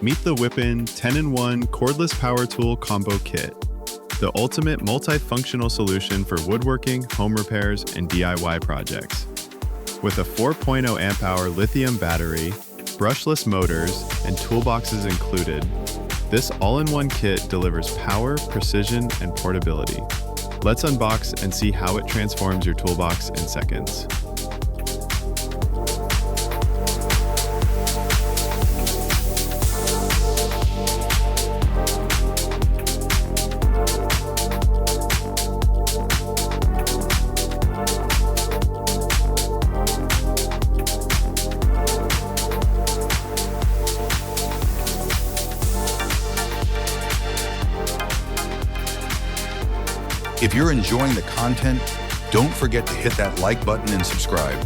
Meet the WHIPIN 10-in-1 Cordless Power Tool Combo Kit, the ultimate multifunctional solution for woodworking, home repairs, and DIY projects. With a 4.0 amp-hour lithium battery, brushless motors, and toolboxes included, this all-in-one kit delivers power, precision, and portability. Let's unbox and see how it transforms your toolbox in seconds. If you're enjoying the content, don't forget to hit that like button and subscribe.